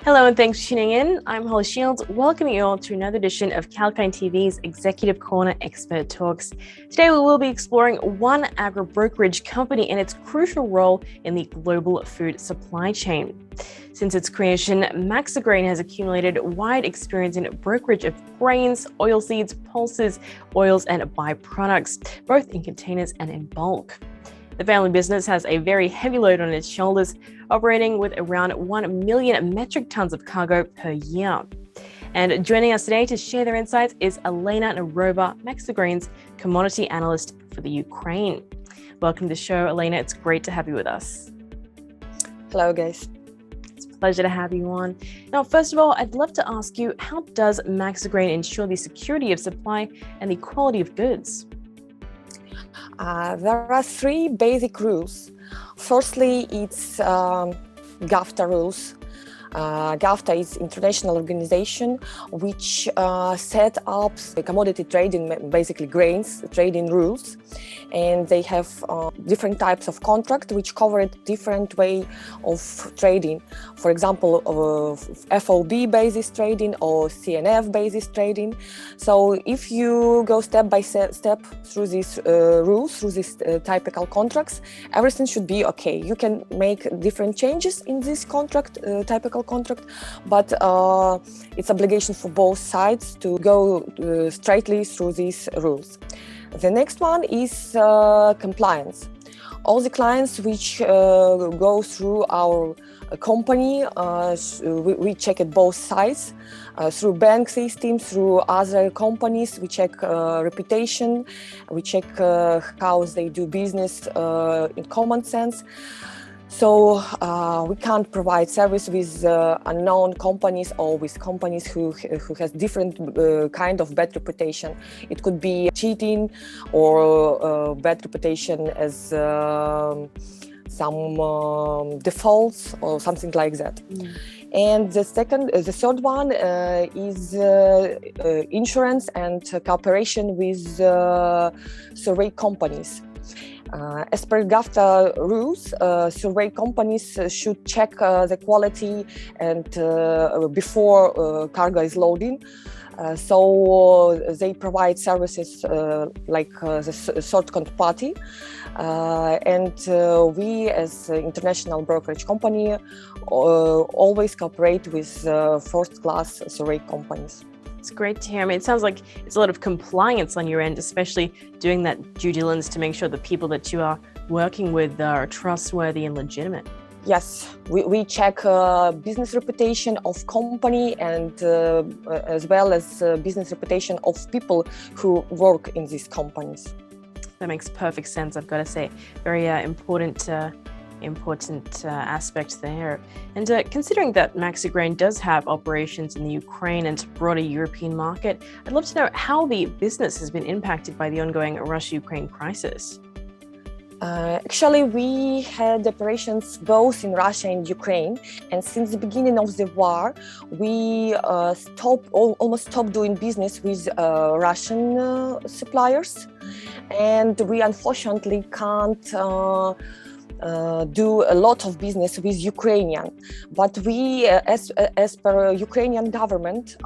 Hello and thanks for tuning in. I'm Holly Shields, welcoming you all to another edition of Kalkinemedia TV's Executive Corner Expert Talks. Today we will be exploring one agri-brokerage company and its crucial role in the global food supply chain. Since its creation, Maxigrain has accumulated wide experience in brokerage of grains, oilseeds, pulses, oils, and byproducts, both in containers and in bulk. The family business has a very heavy load on its shoulders, operating with around 1 million metric tons of cargo per year. And joining us today to share their insights is Elena Neroba, Maxigrain's commodity analyst for the Ukraine. Welcome to the show, Elena. It's great to have you with us. Hello, guys. It's a pleasure to have you on. Now, first of all, I'd love to ask you, how does Maxigrain ensure the security of supply and the quality of goods? There are three basic rules. Firstly, it's GAFTA rules. GAFTA is international organization which set up the commodity trading, basically grains trading rules, and they have different types of contract which cover a different way of trading. For example, FOB basis trading or CNF basis trading. So if you go step by step through these rules, through these typical contracts, everything should be okay. You can make different changes in this contract, typical contract, but it's obligation for both sides to go straightly through these rules. The next one is compliance. All the clients which go through our company, we check at both sides, through bank systems, through other companies. We check reputation, we check how they do business in common sense. So we can't provide service with unknown companies or with companies who has different kind of bad reputation. It could be cheating or bad reputation as some defaults or something like that. And the third one is insurance and cooperation with survey companies. As per GAFTA rules, survey companies should check the quality and before cargo is loading. So they provide services like the third party, and we as an international brokerage company always cooperate with first-class survey companies. It's great to hear. I mean, it sounds like it's a lot of compliance on your end, especially doing that due diligence to make sure the people that you are working with are trustworthy and legitimate. Yes, we check business reputation of company and as well as business reputation of people who work in these companies. That makes perfect sense, I've got to say. Very important aspect there. And considering that Maxigrain does have operations in the Ukraine and broader European market, I'd love to know how the business has been impacted by the ongoing Russia-Ukraine crisis. Actually, we had operations both in Russia and Ukraine, and since the beginning of the war, we almost stopped doing business with Russian suppliers, and we unfortunately can't do a lot of business with Ukrainian, but we, as per Ukrainian government,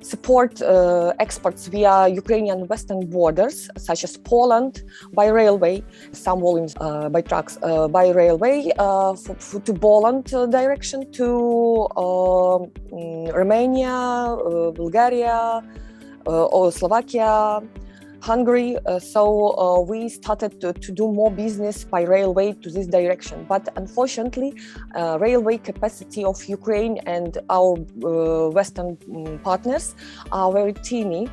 support exports via Ukrainian western borders, such as Poland by railway, some volumes by trucks, by railway to Poland direction, to Romania, Bulgaria, or Slovakia, Hungary, so we started to do more business by railway to this direction. But unfortunately, railway capacity of Ukraine and our Western partners are very teeny.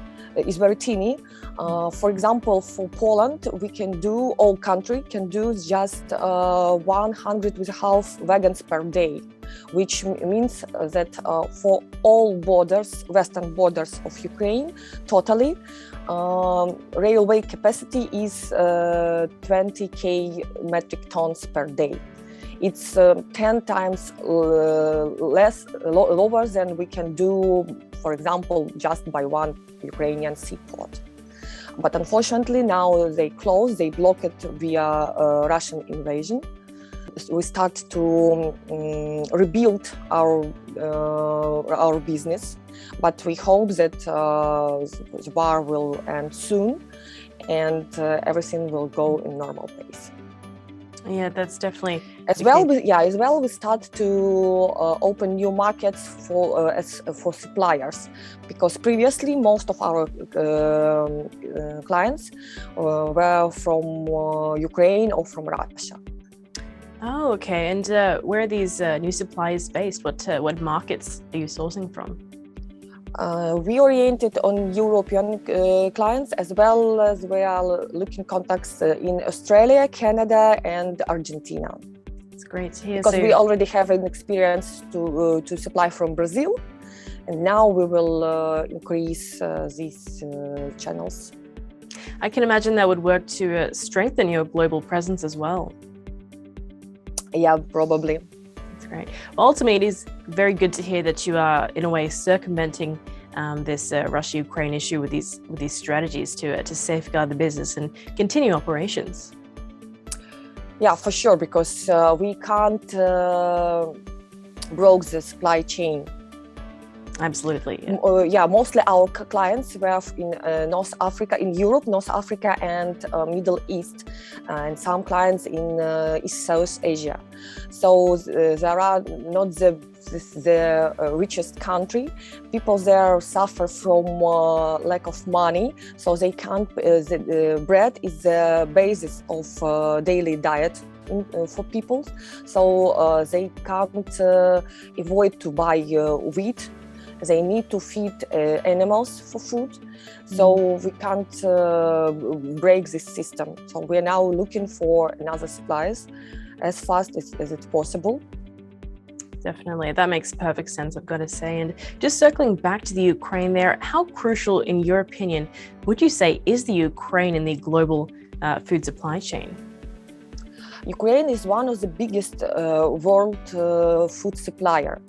For example, for Poland, all country can do just 100.5 wagons per day, which means that for all borders, western borders of Ukraine, totally, railway capacity is 20,000 metric tons per day. It's 10 times lower than we can do, for example, just by one Ukrainian seaport. But unfortunately, now they block it via Russian invasion. we start to rebuild our business, but we hope that the war will end soon and everything will go in normal pace. Yeah, that's definitely as well. We start to open new markets for suppliers, because previously most of our clients were from Ukraine or from Russia. Oh, okay. And where are these new suppliers based? What markets are you sourcing from? We oriented on European clients, as well as we are looking contacts in Australia, Canada, and Argentina. It's great to hear. Because we already have an experience to supply from Brazil, and now we will increase these channels. I can imagine that would work to strengthen your global presence as well. Yeah, probably. That's great. Well, ultimately, it is very good to hear that you are, in a way, circumventing this Russia-Ukraine issue with these strategies to safeguard the business and continue operations. Yeah, for sure, because we can't broke the supply chain. Absolutely. Mostly our clients were in North Africa, in Europe, North Africa, and Middle East, and some clients in East South Asia. So there are not the richest country. People there suffer from lack of money, so they can't. The bread is the basis of daily diet for people, so they can't avoid to buy wheat. They need to feed animals for food, so we can't break this system. So we're now looking for another suppliers as fast as it's possible. Definitely. That makes perfect sense, I've got to say. And just circling back to the Ukraine there, how crucial, in your opinion, would you say is the Ukraine in the global food supply chain? Ukraine is one of the biggest world food supplier.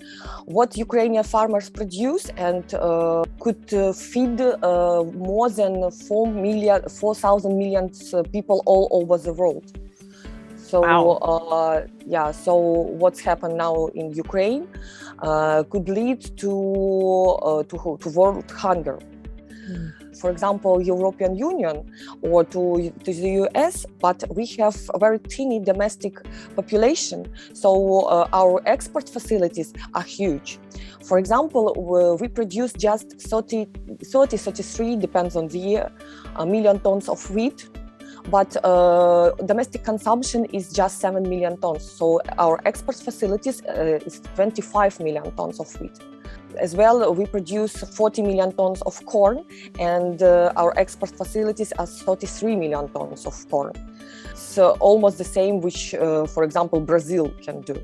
What Ukrainian farmers produce and could feed more than 4,000 million people all over the world. So wow. So what's happened now in Ukraine could lead to world hunger. For example, European Union or to the US, but we have a very teeny domestic population, so our export facilities are huge. For example, we produce just 33, depends on the year, million tons of wheat, but domestic consumption is just 7 million tons. So our export facilities is 25 million tons of wheat. As well, we produce 40 million tons of corn, and our export facilities are 33 million tons of corn. So almost the same which, for example, Brazil can do.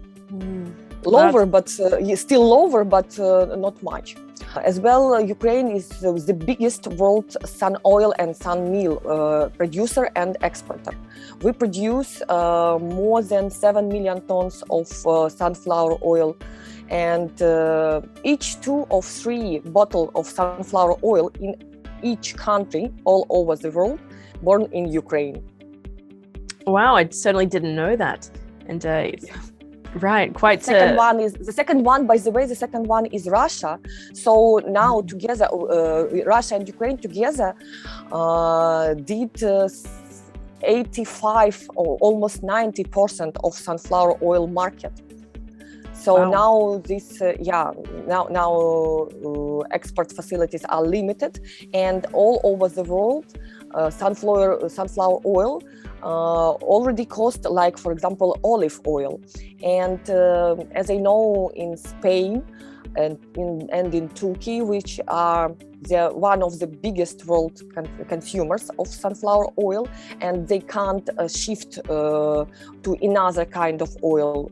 Lower, but still lower, but not much. As well, Ukraine is the biggest world sun oil and sun meal producer and exporter. We produce more than 7 million tons of sunflower oil, and each 2 or 3 bottles of sunflower oil in each country all over the world born in Ukraine. Wow, I certainly didn't know that. And right, quite. The second one, by the way, the second one is Russia. So now together, Russia and Ukraine together did 85 or almost 90% of sunflower oil market. So wow. Now this, export facilities are limited, and all over the world, sunflower oil already cost, like for example, olive oil. And as I know, in Spain and in Turkey, which are one of the biggest world consumers of sunflower oil, and they can't shift to another kind of oil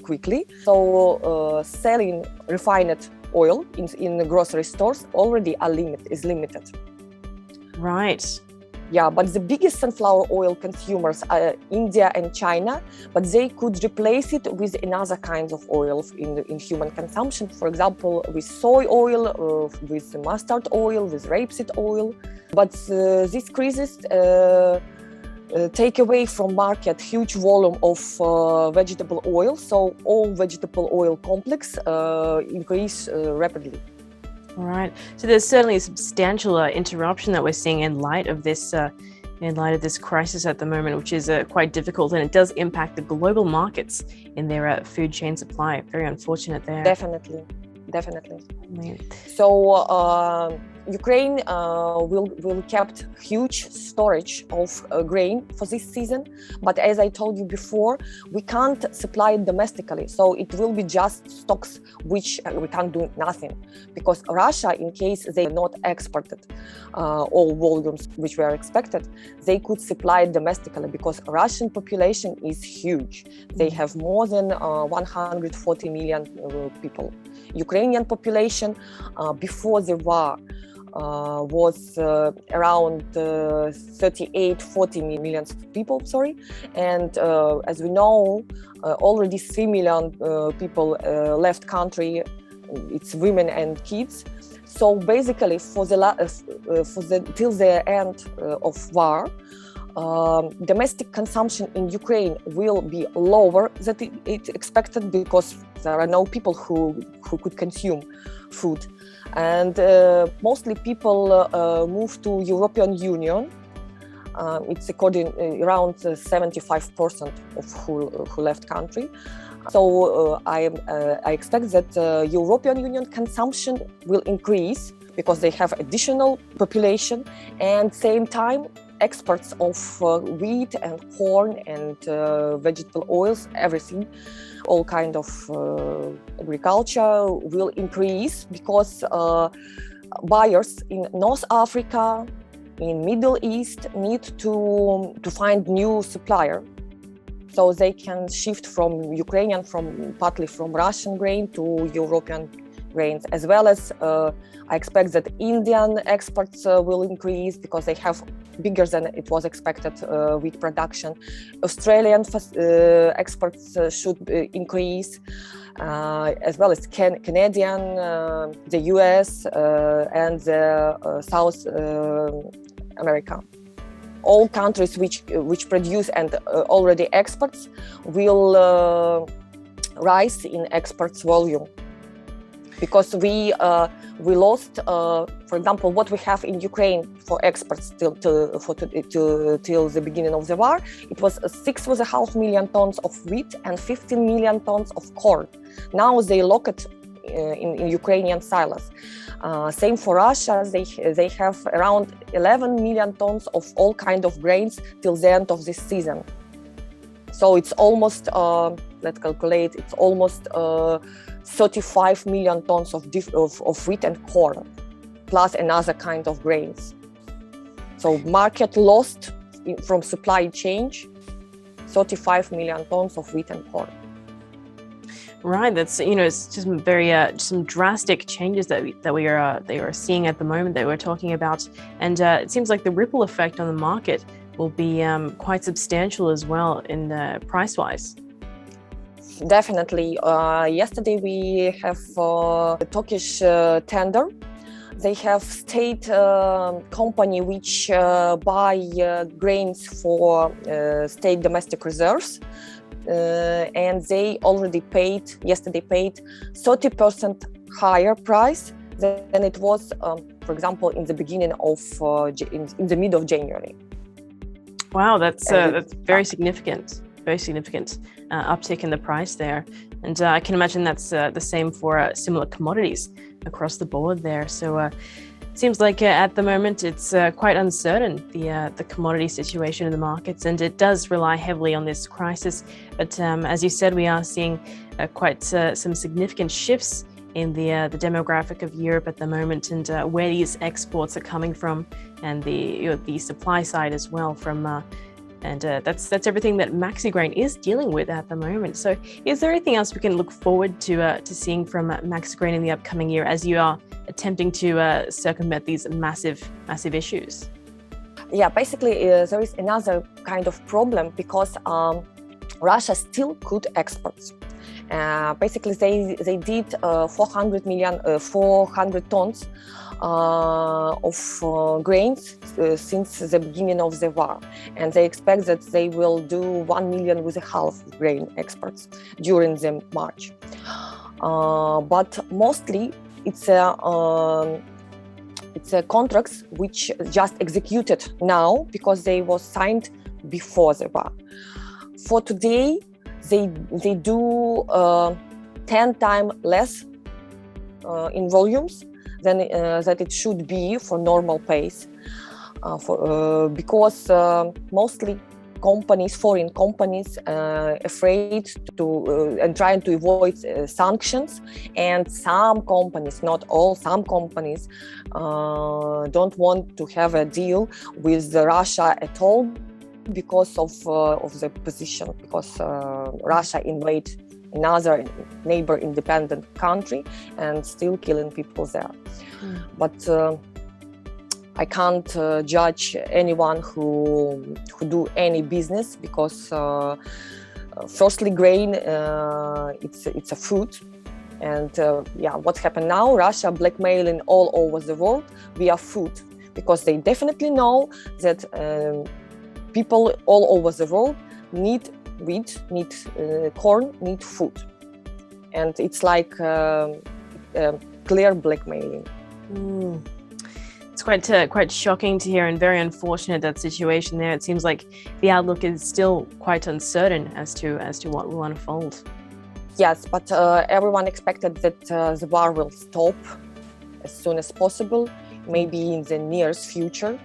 quickly. So selling refined oil in the grocery stores already is limited. Right. Yeah, but the biggest sunflower oil consumers are India and China, but they could replace it with another kinds of oil in human consumption. For example, with soy oil, with mustard oil, with rapeseed oil. But this crisis take away from market huge volume of vegetable oil, so all vegetable oil complex increase rapidly. All right. So there's certainly a substantial interruption that we're seeing in light of this crisis at the moment, which is quite difficult, and it does impact the global markets in their food chain supply. Very unfortunate there. Definitely. Right. So Ukraine will kept huge storage of grain for this season, but as I told you before, we can't supply it domestically, so it will be just stocks which we can't do nothing, because Russia, in case they not exported all volumes which were expected, they could supply it domestically, because Russian population is huge. They have more than 140 million people. Ukrainian population before the war was around 38-40 million people, and as we know, already 3 million people left country. It's women and kids. So basically, till the end of war, domestic consumption in Ukraine will be lower than it expected, because there are no people who could consume food, and mostly people move to European Union. It's according around 75% of who left country. So I expect that European Union consumption will increase because they have additional population, and same time exports of wheat and corn and vegetable oils, everything, all kind of agriculture will increase, because buyers in North Africa, in Middle East need to find new supplier, so they can shift from Ukrainian, partly from Russian grain to European grains, as well as I expect that Indian exports will increase because they have bigger than it was expected wheat production. Australian exports should increase, as well as Canadian, the US, and the South America. All countries which produce and already exports will rise in exports volume, because we lost, for example, what we have in Ukraine for exports till the beginning of the war. It was 6.5 million tons of wheat and 15 million tons of corn. Now they lock it in Ukrainian silos. Same for Russia. They have around 11 million tons of all kind of grains till the end of this season. So it's almost, let's calculate, it's almost 35 million tons of wheat and corn, plus another kind of grains. So market lost from supply chain 35 million tons of wheat and corn. Right, that's it's just very some drastic changes that we are seeing at the moment that we're talking about, and it seems like the ripple effect on the market will be quite substantial as well in price-wise. Definitely. Yesterday we have a Turkish tender. They have state company which buy grains for state domestic reserves. And they already yesterday paid 30% higher price than it was, for example, in the beginning of, in the mid of January. Wow, that's very significant uptick in the price there. And I can imagine that's the same for similar commodities across the board there. So seems like at the moment it's quite uncertain, the commodity situation in the markets, and it does rely heavily on this crisis. But as you said, we are seeing quite some significant shifts in the demographic of Europe at the moment, and where these exports are coming from, and the supply side as well from. And that's everything that Maxigrain is dealing with at the moment. So is there anything else we can look forward to seeing from Maxigrain in the upcoming year, as you are attempting to circumvent these massive issues? Yeah, basically there is another kind of problem, because Russia still could export. Basically they did 400 tons grains since the beginning of the war, and they expect that they will do 1.5 million grain exports during the March. But mostly it's contracts which just executed now because they was signed before the war. For today, they do 10 times less in volumes than that it should be for normal pace, because mostly foreign companies, afraid to and trying to avoid sanctions, and some companies, not all, some companies don't want to have a deal with Russia at all because of the position, because Russia invade another neighbor independent country and still killing people there. But I can't judge anyone who do any business, because firstly, grain it's a food, and what's happened now? Russia blackmailing all over the world via food, because they definitely know that people all over the world need wheat, need corn, need food, and it's like clear blackmailing. It's quite shocking to hear, and very unfortunate, that situation there. It seems like the outlook is still quite uncertain as to what will unfold. Yes, but everyone expected that the war will stop as soon as possible, maybe in the nearest future,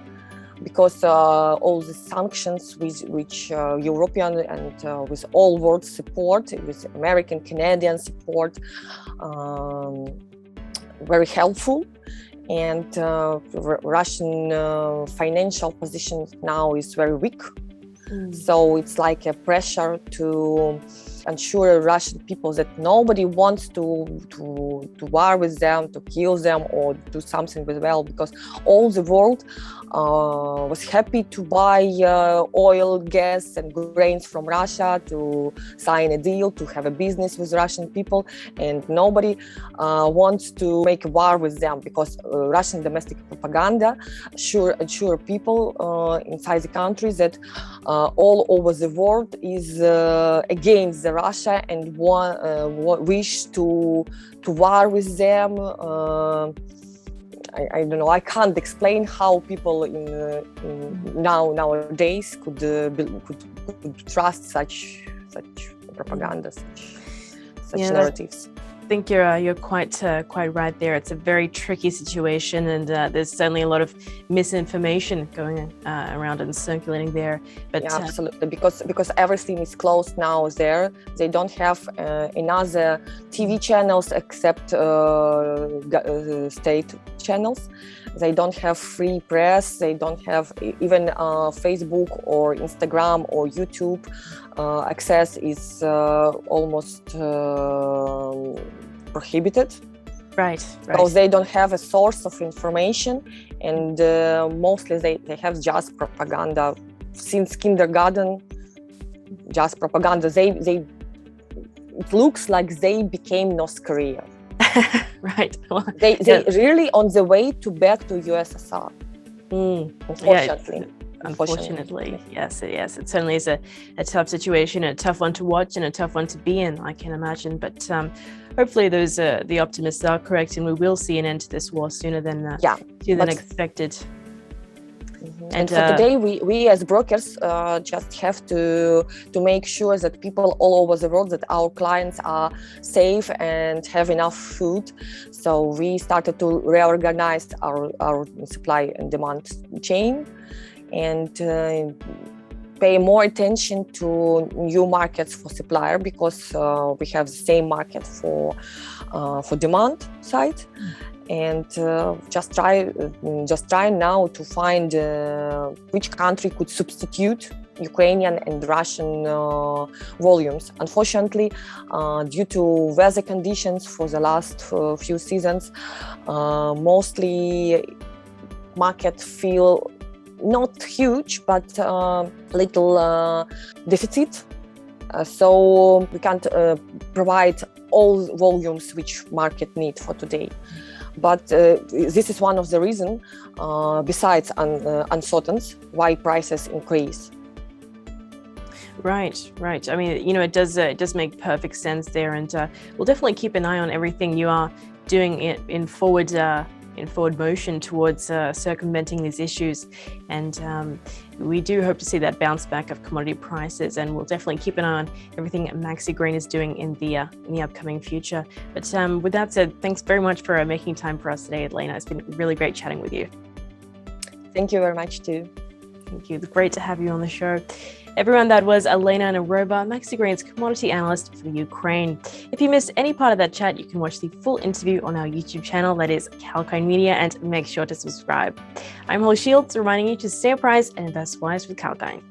because all the sanctions which European and with all world support, with American, Canadian support, very helpful. And Russian financial position now is very weak. So it's like a pressure to ensure Russian people that nobody wants to war with them, to kill them, or do something with them, because all the world was happy to buy oil, gas, and grains from Russia, to sign a deal, to have a business with Russian people, and nobody wants to make a war with them, because Russian domestic propaganda assure people inside the country that all over the world is against the Russia and wish to war with them. I don't know. I can't explain how people nowadays could trust such propaganda, such narratives. I think you're quite right there. It's a very tricky situation, and there's certainly a lot of misinformation going around and circulating there. But yeah, absolutely, because everything is closed now there. They don't have another TV channels except state channels. They don't have free press. They don't have even Facebook or Instagram or YouTube. Access is almost prohibited. Right. So they don't have a source of information, and mostly they have just propaganda since kindergarten. Just propaganda. It looks like they became North Korea. Right. Well, they really on the way back to USSR. Unfortunately, yes. It certainly is a tough situation, a tough one to watch, and a tough one to be in, I can imagine. But hopefully those the optimists are correct, and we will see an end to this war sooner than expected. And for today, we as brokers just have to make sure that people all over the world, that our clients are safe and have enough food. So we started to reorganize our supply and demand chain, and pay more attention to new markets for supplier, because we have the same market for demand side. And just try now to find which country could substitute Ukrainian and Russian volumes. Unfortunately, due to weather conditions for the last few seasons, mostly market feel not huge, but little deficit. So we can't provide all volumes which market need for today. But this is one of the reasons, besides uncertainty, why prices increase. Right. I mean, it does make perfect sense there, and we'll definitely keep an eye on everything you are doing it in forward motion towards circumventing these issues. And we do hope to see that bounce back of commodity prices, and we'll definitely keep an eye on everything Maxigrain is doing in the upcoming future. But with that said, thanks very much for making time for us today, Elena. It's been really great chatting with you. Thank you very much too. Thank you. It's great to have you on the show. Everyone, that was Elena Neroba, Maxigrain's commodity analyst for Ukraine. If you missed any part of that chat, you can watch the full interview on our YouTube channel, that is kalkinemedia, and make sure to subscribe. I'm Holly Shields, reminding you to stay apprised and invest wise with Kalkine.